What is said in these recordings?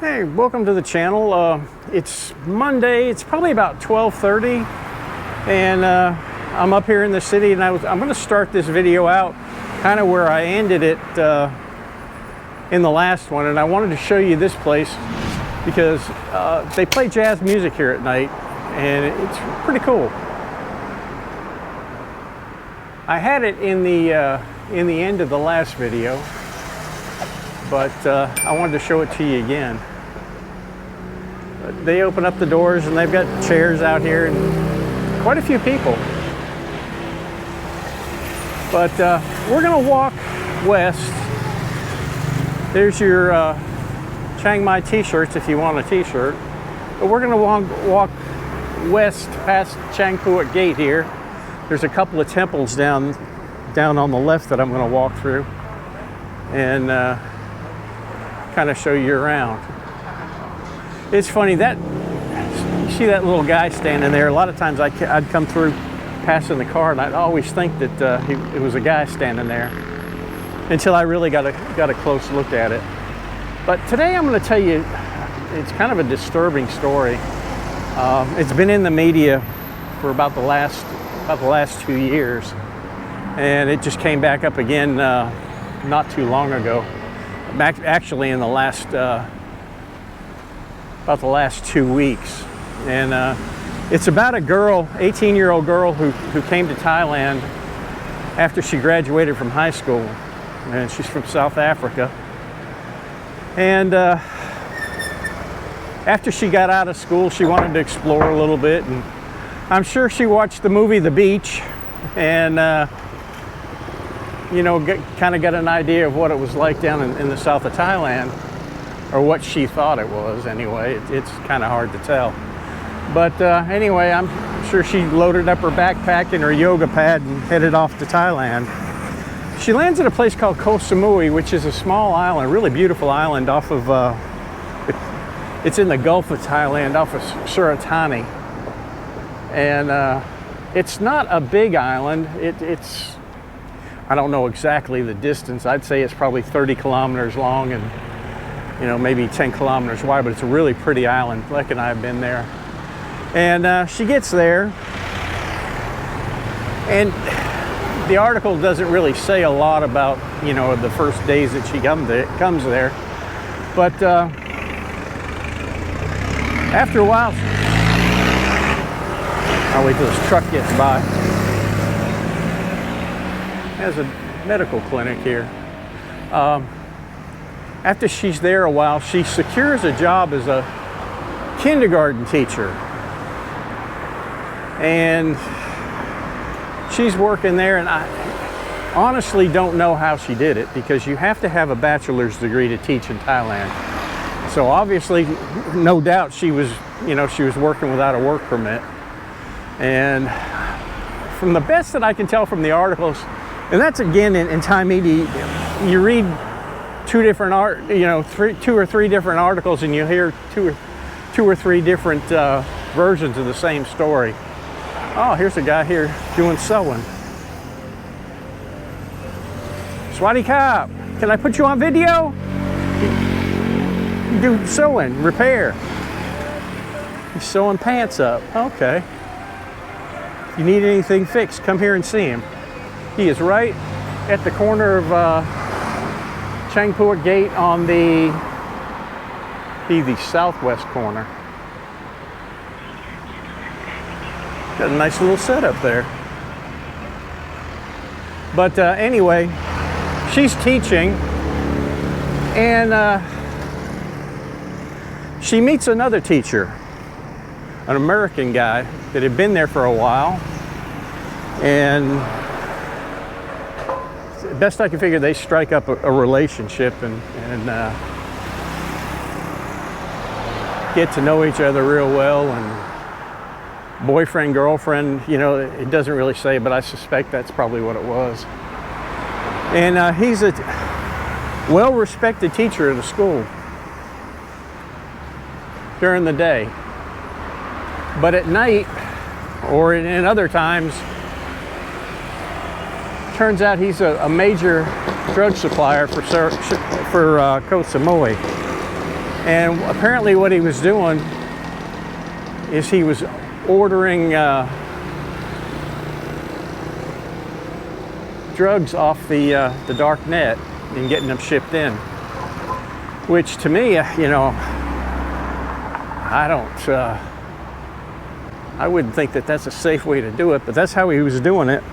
Hey, welcome to the channel. It's Monday. It's probably about 12:30, and I'm up here in the city, and I'm going to start this video out kind of where I ended it in the last one, and I wanted to show you this place because they play jazz music here at night, and it's pretty cool. I had it in the end of the last video, but I wanted to show it to you again. They open up the doors and they've got chairs out here and quite a few people. But we're gonna walk west. There's your Chiang Mai t-shirts if you want a t-shirt. But we're gonna walk west past Chiang Mai Gate here. There's a couple of temples down on the left that I'm gonna walk through and kind of show you around. It's funny that you see that little guy standing there. A lot of times I'd come through passing the car and I'd always think that it was a guy standing there until I really got a close look at it. But today I'm going to tell you, it's kind of a disturbing story. It's been in the media for about the last 2 years, and it just came back up again not too long ago. Actually, in the last about the last 2 weeks, and it's about a girl, 18-year-old girl who came to Thailand after she graduated from high school, and she's from South Africa. And after she got out of school, she wanted to explore a little bit, and I'm sure she watched the movie The Beach, and you know, kind of got an idea of what it was like down in the south of Thailand. Or what she thought it was anyway. It's kind of hard to tell. But anyway, I'm sure she loaded up her backpack and her yoga pad and headed off to Thailand. She lands at a place called Koh Samui, which is a small island, a really beautiful island off of, it's in the Gulf of Thailand, off of Suratani. And it's not a big island. It's, I don't know exactly the distance. I'd say it's probably 30 kilometers long and maybe 10 kilometers wide, but it's a really pretty island. Leck and I have been there. And she gets there, and the article doesn't really say a lot about, the first days that she comes there. But after a while, I'll wait till this truck gets by. There's a medical clinic here. After she's there a while, she secures a job as a kindergarten teacher. And she's working there, and I honestly don't know how she did it, because you have to have a bachelor's degree to teach in Thailand. So obviously, no doubt she was working without a work permit. And from the best that I can tell from the articles, and that's again in Thai media, you read two or three different articles, and you hear two or three different versions of the same story. Oh, here's a guy here doing sewing. Swadee Kap, can I put you on video? You do sewing, repair. He's sewing pants up. Okay. If you need anything fixed, come here and see him. He is right at the corner of Chiang Mai Gate on the southwest corner. Got a nice little setup there. But anyway, she's teaching, and she meets another teacher, an American guy that had been there for a while, and best I can figure, they strike up a relationship and get to know each other real well, and boyfriend, girlfriend, it doesn't really say, but I suspect that's probably what it was. And he's a well-respected teacher at a school during the day. But at night, or in other times, turns out he's a major drug supplier for Koh Samui. And apparently what he was doing is he was ordering drugs off the dark net and getting them shipped in. Which to me, you know, I wouldn't think that that's a safe way to do it, but that's how he was doing it.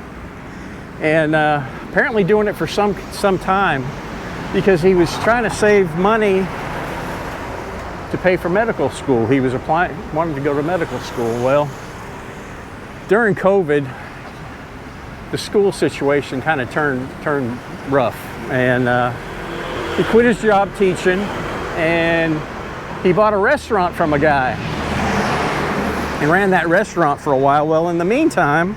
And apparently doing it for some time, because he was trying to save money to pay for medical school. He was wanted to go to medical school. Well, during COVID, the school situation kind of turned rough, and he quit his job teaching, and he bought a restaurant from a guy and ran that restaurant for a while. Well, in the meantime,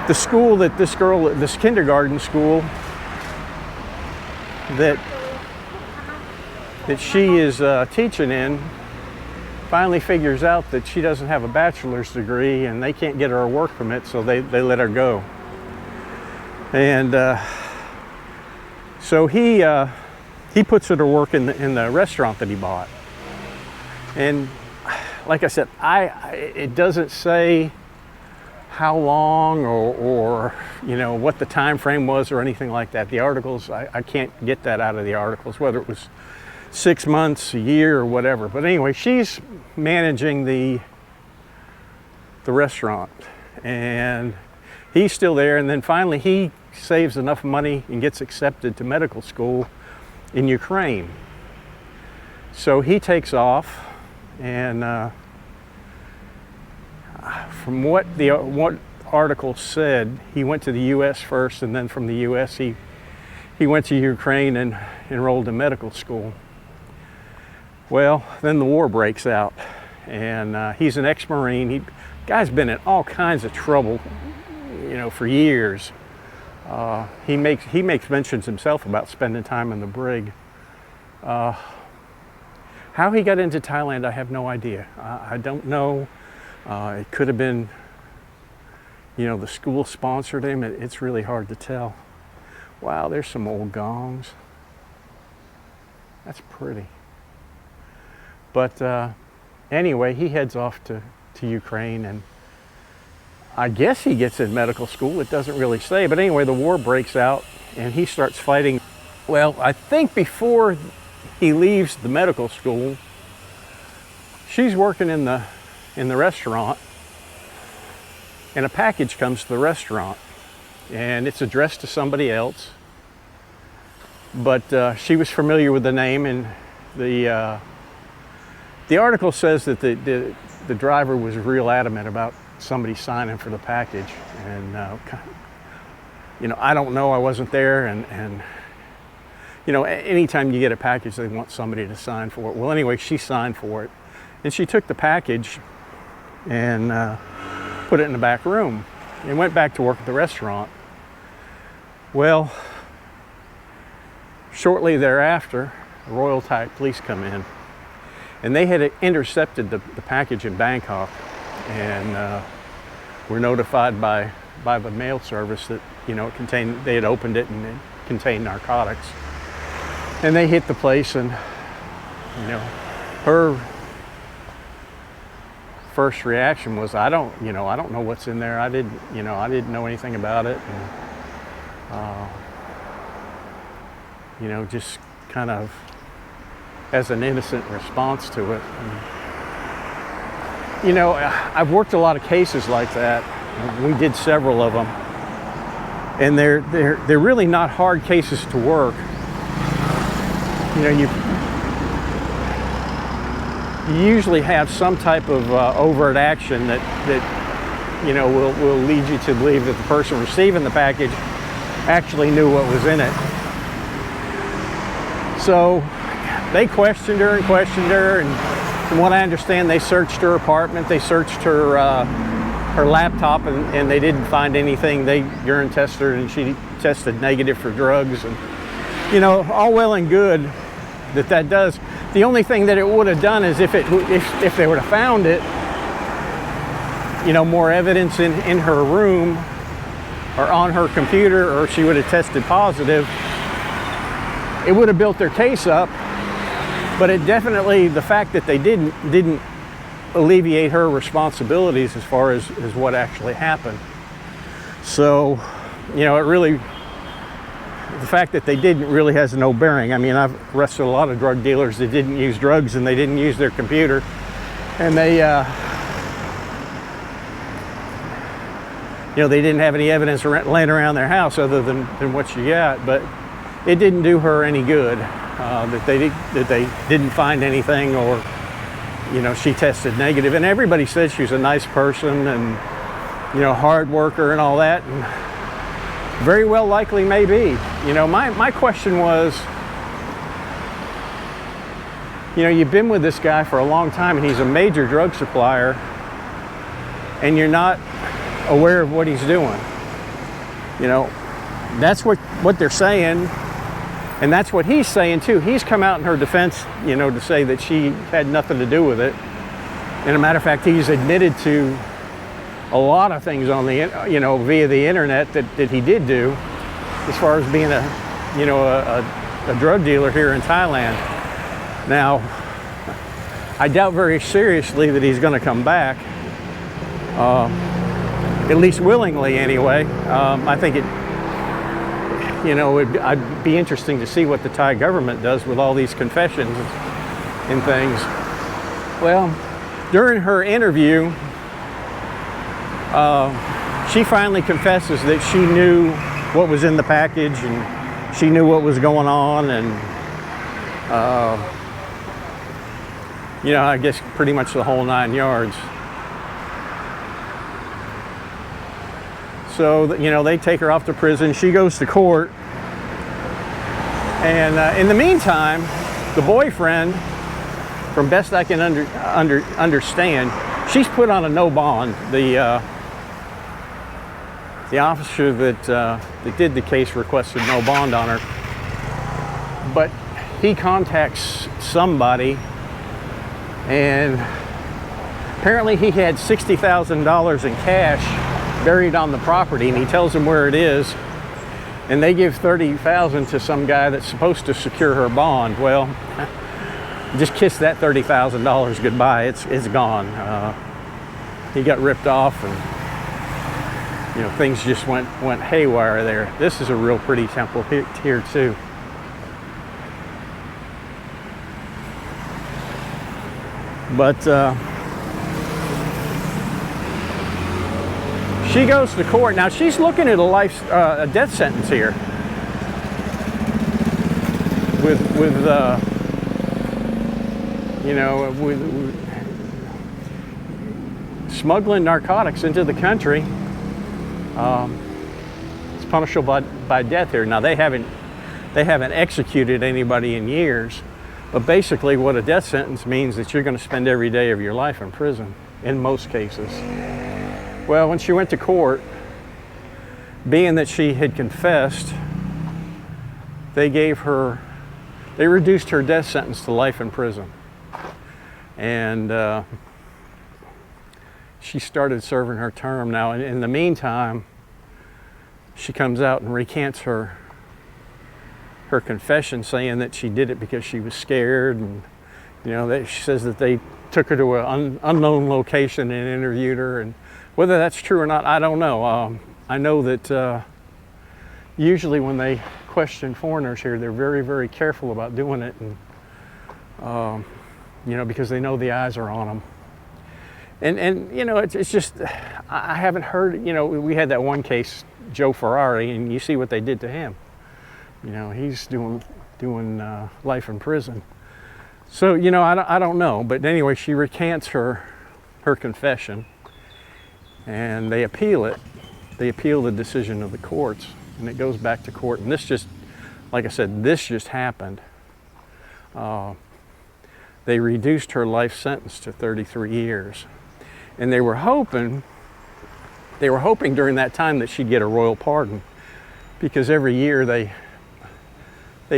the school that this kindergarten school that she is teaching in finally figures out that she doesn't have a bachelor's degree and they can't get her a work permit, so they let her go. And so he puts her to work in the restaurant that he bought. And like I said, it doesn't say how long or you know what the time frame was or anything like that. The articles, I can't get that out of the articles, whether it was 6 months, a year, or whatever. But anyway, she's managing the restaurant, and he's still there. And then finally he saves enough money and gets accepted to medical school in Ukraine. So he takes off, and from what article said, he went to the U.S. first, and then from the U.S. he went to Ukraine and enrolled in medical school. Well, then the war breaks out, and he's an ex-Marine. Guy's been in all kinds of trouble, you know, for years. He makes mentions himself about spending time in the brig. How he got into Thailand, I have no idea. I don't know. It could have been, you know, the school sponsored him. It's really hard to tell. Wow, there's some old gongs. That's pretty. But anyway, he heads off to Ukraine, and I guess he gets in medical school. It doesn't really say. But anyway, the war breaks out, and he starts fighting. Well, I think before he leaves the medical school, she's working in the restaurant, and a package comes to the restaurant, and it's addressed to somebody else, but she was familiar with the name, and the article says that the driver was real adamant about somebody signing for the package, and you know, I don't know, I wasn't there, and you know, anytime you get a package, they want somebody to sign for it. Well, anyway, she signed for it, and she took the package and put it in the back room and went back to work at the restaurant. Well, shortly thereafter, Royal Thai police come in, and they had intercepted the package in Bangkok, and were notified by the mail service that, you know, they had opened it and it contained narcotics. And they hit the place, and you know, her first reaction was, I don't know what's in there. I didn't know anything about it, and you know, just kind of as an innocent response to it. And, you know, I've worked a lot of cases like that. We did several of them, and they're really not hard cases to work. You know, you usually have some type of overt action that you know will lead you to believe that the person receiving the package actually knew what was in it. So they questioned her, and from what I understand, they searched her apartment, they searched her laptop, and they didn't find anything. They urine tested her, and she tested negative for drugs, and you know, all well and good that does. The only thing that it would have done is if they would have found it, you know, more evidence in her room or on her computer, or she would have tested positive, it would have built their case up, but it definitely, the fact that they didn't alleviate her responsibilities as far as what actually happened. So, you know, it really, the fact that they didn't really has no bearing. I mean, I've arrested a lot of drug dealers that didn't use drugs and they didn't use their computer, and they, you know, they didn't have any evidence laying around their house other than what you got, but it didn't do her any good that they didn't find anything, or, you know, she tested negative. And everybody said she was a nice person and, you know, hard worker and all that, and very well likely may be. You know, my question was, you know, you've been with this guy for a long time and he's a major drug supplier, and you're not aware of what he's doing. You know, that's what they're saying, and that's what he's saying too. He's come out in her defense, you know, to say that she had nothing to do with it. And a matter of fact, he's admitted to a lot of things on the, you know, via the internet that he did do, as far as being a, you know, a drug dealer here in Thailand. Now, I doubt very seriously that he's going to come back. At least willingly anyway. I think it, you know, I'd be interesting to see what the Thai government does with all these confessions and things. Well, during her interview, she finally confesses that she knew what was in the package and she knew what was going on, and you know, I guess pretty much the whole 9 yards. So, you know, they take her off to prison. She goes to court. And in the meantime, the boyfriend, from best I can understand, she's put on a no bond. The officer that did the case requested no bond on her. But he contacts somebody, and apparently he had $60,000 in cash buried on the property, and he tells them where it is, and they give $30,000 to some guy that's supposed to secure her bond. Well, just kiss that $30,000 goodbye. It's gone. He got ripped off, and, you know, things just went haywire there. This is a real pretty temple here too. But she goes to court. Now she's looking at a death sentence here with you know, with smuggling narcotics into the country. It's punishable by death here. Now they haven't executed anybody in years, but basically what a death sentence means is that you're going to spend every day of your life in prison in most cases. Well, when she went to court, being that she had confessed, they reduced her death sentence to life in prison. And she started serving her term now. And in the meantime, she comes out and recants her confession, saying that she did it because she was scared. And, you know, she says that they took her to an unknown location and interviewed her. And whether that's true or not, I don't know. I know that usually when they question foreigners here, they're very, very careful about doing it, and you know, because they know the eyes are on them. And you know, it's just, I haven't heard, you know, we had that one case, Joe Ferrari, and you see what they did to him. You know, he's doing life in prison. So, you know, I don't know, but anyway, she recants her confession. And they appeal it. They appeal the decision of the courts, and it goes back to court. And this just, like I said, this just happened. They reduced her life sentence to 33 years. And they were hoping during that time that she'd get a royal pardon, because every year they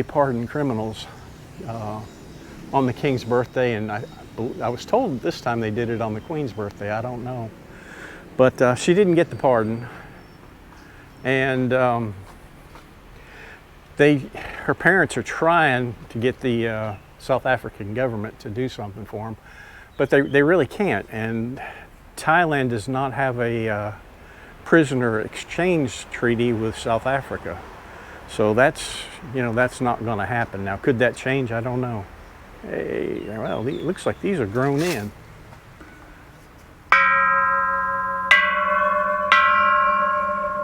pardon criminals on the king's birthday, and I was told this time they did it on the queen's birthday. I don't know. But she didn't get the pardon. And her parents are trying to get the South African government to do something for them, but they really can't. And Thailand does not have a prisoner exchange treaty with South Africa. So that's not going to happen. Now, could that change? I don't know. Hey, well, it looks like these are grown in.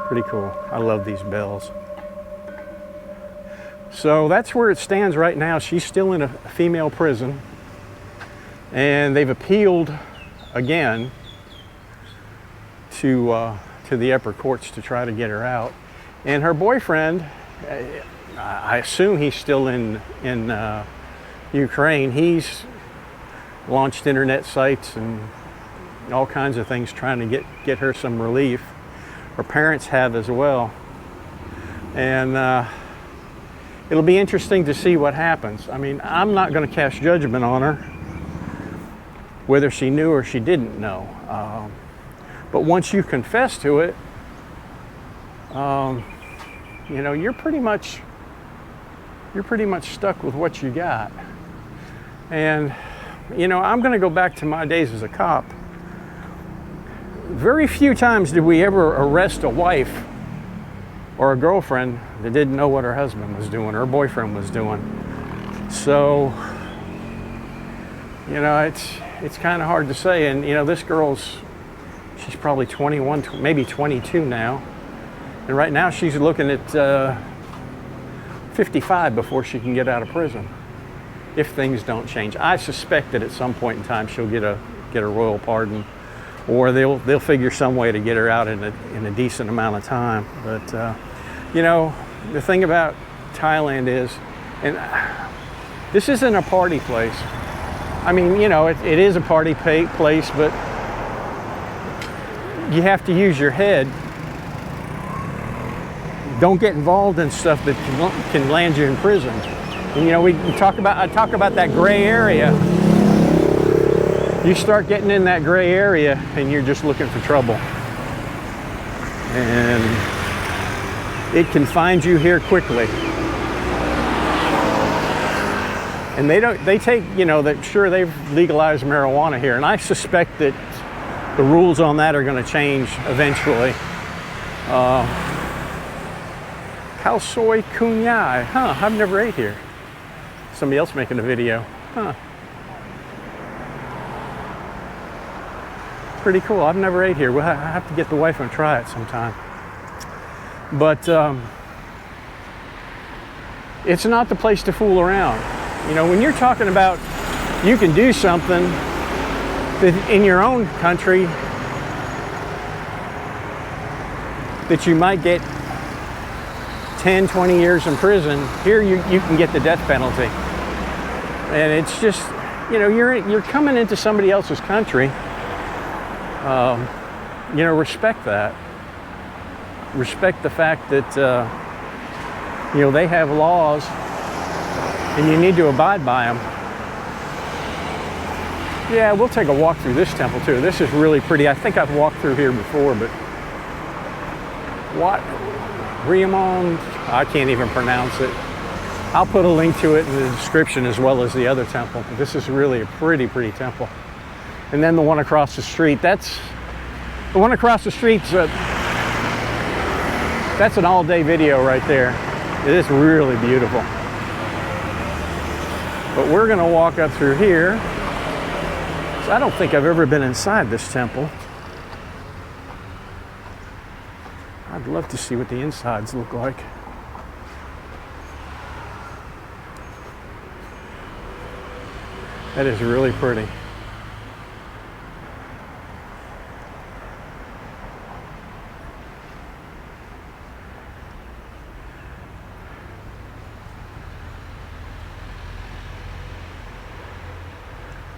Pretty cool. I love these bells. So that's where it stands right now. She's still in a female prison, and they've appealed again to the upper courts to try to get her out. And her boyfriend, I assume he's still in Ukraine. He's launched internet sites and all kinds of things trying to get her some relief. Her parents have as well. And it'll be interesting to see what happens. I mean, I'm not going to cast judgment on her, whether she knew or she didn't know. But once you confess to it, you know, you're pretty much stuck with what you got. And you know, I'm going to go back to my days as a cop. Very few times did we ever arrest a wife or a girlfriend that didn't know what her husband was doing, her boyfriend was doing. So, you know, it's kind of hard to say. And you know, this she's probably 21, maybe 22 now. And right now she's looking at 55 before she can get out of prison, if things don't change. I suspect that at some point in time she'll get a royal pardon, or they'll figure some way to get her out in a decent amount of time. But you know, the thing about Thailand is, and this isn't a party place. I mean, you know, it is a party place, but you have to use your head. Don't get involved in stuff that can land you in prison. And, you know, I talk about that gray area. You start getting in that gray area and you're just looking for trouble. And it can find you here quickly. And they take, you know, that sure, they've legalized marijuana here, and I suspect that the rules on that are going to change eventually. Khao Soi Kunyai. Huh, I've never ate here. Somebody else making a video. Huh. Pretty cool. I've never ate here. Well, I have to get the wife and try it sometime. But it's not the place to fool around. You know, when you're talking about you can do something that in your own country that you might get 10, 20 years in prison, here you can get the death penalty. And it's just, you know, you're coming into somebody else's country. You know, respect that. Respect the fact that, you know, they have laws and you need to abide by them. Yeah, we'll take a walk through this temple too. This is really pretty. I think I've walked through here before, but Wat Mo Kham, I can't even pronounce it. I'll put a link to it in the description as well as the other temple. This is really a pretty temple. And then the one across the street, that's an all-day video right there. It is really beautiful. But we're gonna walk up through here. So I don't think I've ever been inside this temple. I'd love to see what the insides look like. That is really pretty.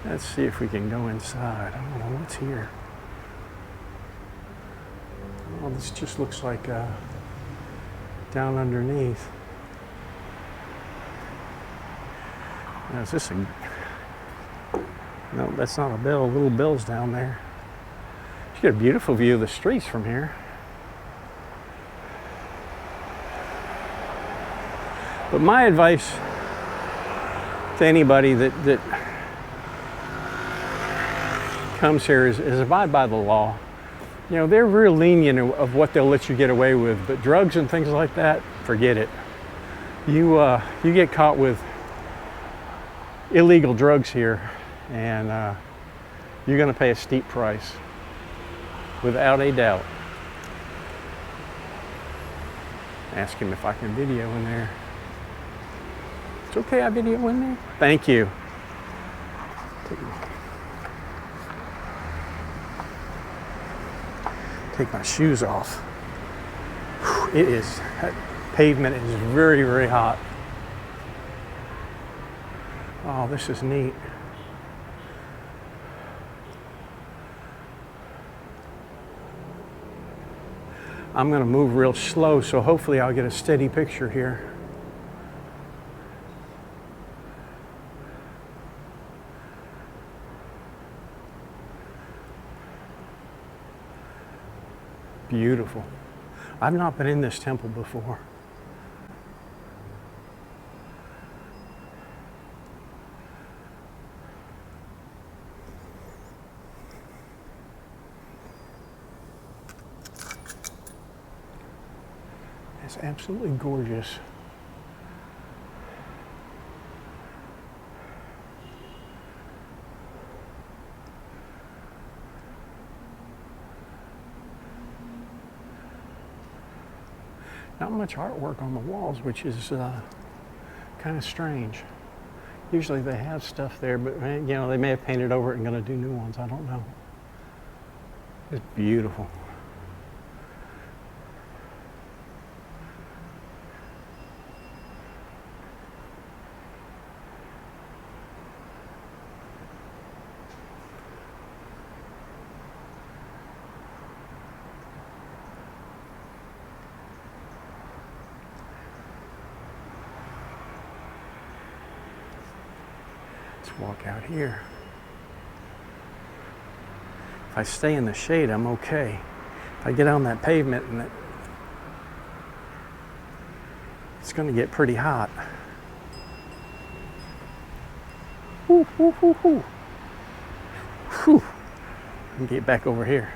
Let's see if we can go inside. I don't know what's here. Oh, this just looks like down underneath. Now, is this a... No, that's not a bell. Little bell's down there. You get a beautiful view of the streets from here. But my advice to anybody that comes here is abide by the law. You know, they're real lenient of what they'll let you get away with, but drugs and things like that, forget it. You get caught with illegal drugs here, and you're going to pay a steep price, without a doubt. Ask him if I can video in there. It's okay, I video in there? Thank you. Take my shoes off. It is, that pavement is very, very hot. Oh, this is neat. I'm gonna move real slow, so hopefully I'll get a steady picture here. Beautiful. I've not been in this temple before. It's absolutely gorgeous. Not much artwork on the walls, which is kind of strange. Usually they have stuff there, but you know, they may have painted over it and going to do new ones. I don't know. It's beautiful. Walk out here. If I stay in the shade, I'm okay. If I get on that pavement, and it's going to get pretty hot. Whoo, whoo, whoo, whoo. Whew. Let me get back over here.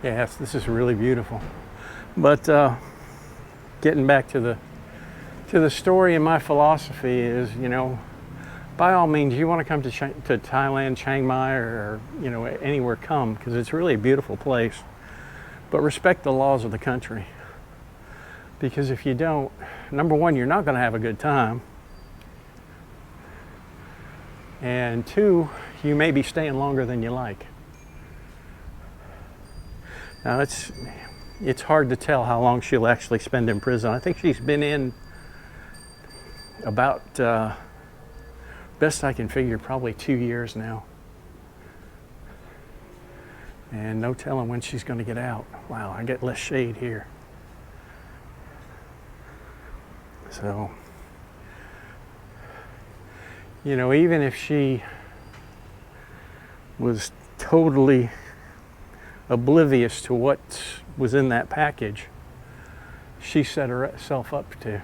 Yes, this is really beautiful. But getting back to the story, and my philosophy is, you know, by all means, you want to come to Thailand, Chiang Mai, or you know, anywhere, come, because it's really a beautiful place. But respect the laws of the country, because if you don't, number one, you're not going to have a good time, and two, you may be staying longer than you like. Now it's hard to tell how long she'll actually spend in prison. I think she's been in about, best I can figure, probably 2 years now. And no telling when she's going to get out. Wow, I get less shade here. So, you know, even if she was totally oblivious to what was in that package, she set herself up to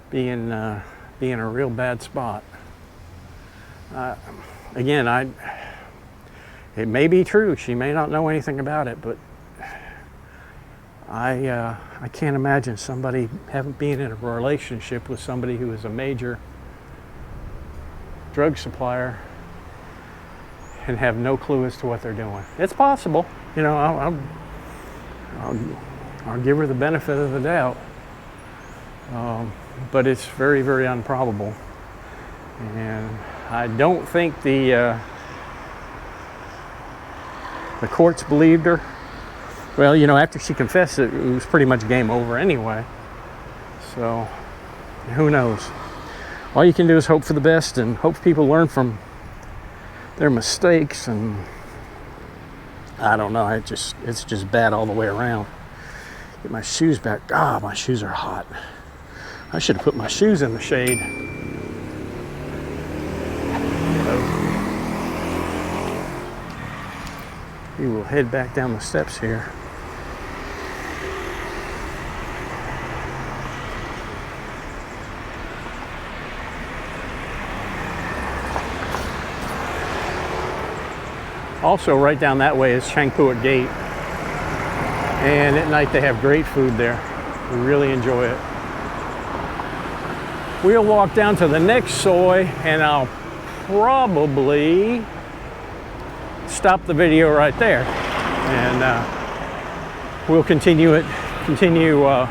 be in a real bad spot. Again, it may be true. She may not know anything about it, but I can't imagine somebody being in a relationship with somebody who is a major drug supplier and have no clue as to what they're doing. It's possible, you know. I'll give her the benefit of the doubt. But it's very, very improbable, and I don't think the courts believed her. Well, you know, after she confessed it was pretty much game over anyway. So, who knows? All you can do is hope for the best and hope people learn from their mistakes. And I don't know. It's just bad all the way around. Get my shoes back. Ah, my shoes are hot. I should have put my shoes in the shade. We will head back down the steps here. Also, right down that way is Chiang Mai Gate. And at night they have great food there. We really enjoy it. We'll walk down to the next soy and I'll probably stop the video right there. And we'll continue on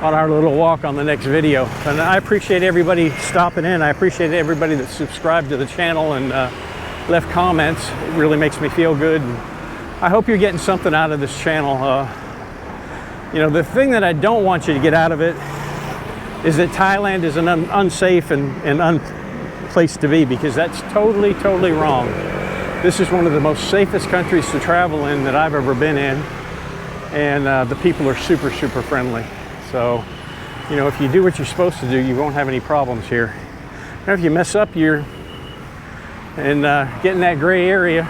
our little walk on the next video. And I appreciate everybody stopping in. I appreciate everybody that subscribed to the channel and left comments. It really makes me feel good. And I hope you're getting something out of this channel. You know, the thing that I don't want you to get out of it is that Thailand is an unsafe and place to be, because that's totally, totally wrong. This is one of the most safest countries to travel in that I've ever been in. And the people are super, super friendly. So, you know, if you do what you're supposed to do, you won't have any problems here. Now, if you mess up, you're getting that gray area,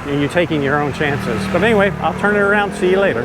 and you're taking your own chances. But anyway, I'll turn it around. See you later.